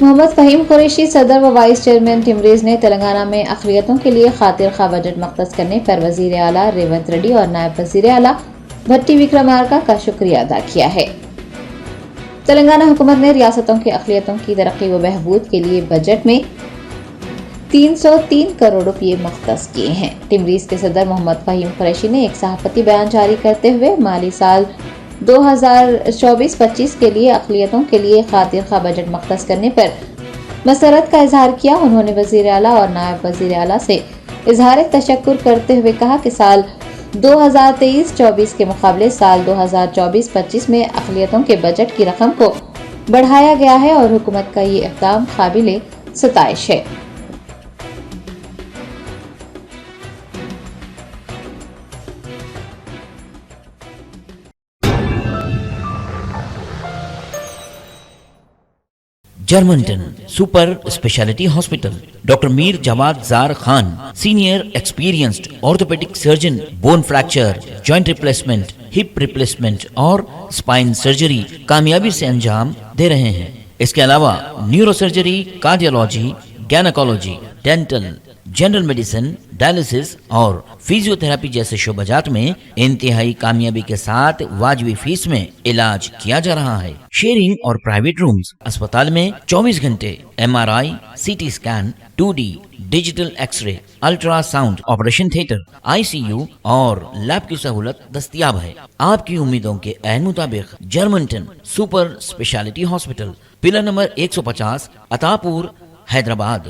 محمد فہیم قریشی صدر و vice chairman ٹمریز نے تلنگانہ میں اقلیتوں کے لیے خاطر خواہ بجٹ مختص کرنے پر وزیر اعلیٰ ریونت ریڈی اور نائب وزیر اعلیٰ بھٹی وکرمارکا کا شکریہ ادا کیا ہے۔ تلنگانہ حکومت نے ریاستوں کی اقلیتوں کی ترقی و بہبود کے لیے بجٹ میں 303 کروڑ روپے مختص کیے ہیں۔ ٹمریز کے صدر محمد فہیم قریشی نے ایک صحافتی بیان جاری کرتے ہوئے مالی سال 2024-25 کے لیے اقلیتوں کے لیے خاطر خواہ بجٹ مختص کرنے پر مسرت کا اظہار کیا۔ انہوں نے وزیر اعلیٰ اور نائب وزیر اعلیٰ سے اظہار تشکر کرتے ہوئے کہا کہ سال 2023-24 کے مقابلے سال 2024-25 میں اقلیتوں کے بجٹ کی رقم کو بڑھایا گیا ہے اور حکومت کا یہ اقدام قابل ستائش ہے۔ جرمنٹن super speciality hospital, doctor Mir Jawad Zar Khan, senior experienced orthopaedic surgeon, bone fracture, joint replacement, hip replacement اور اسپائن سرجری کامیابی سے انجام دے رہے ہیں۔ اس کے علاوہ neuro surgery, cardiology, gynaecology, dental, general medicine, dialysis اور فزیو تھراپی جیسے شعبجات میں انتہائی کامیابی کے ساتھ واجبی فیس میں علاج کیا جا رہا ہے۔ شیئرنگ اور پرائیویٹ رومز، اسپتال میں 24 گھنٹے MRI، CT scan, 2D digital X ray, ultra sound, operation theatre, ICU اور لیب کی سہولت دستیاب ہے۔ آپ کی امیدوں کے عین مطابق جرمنٹن super speciality hospital, pillar number 150، عطا پور، حیدرآباد۔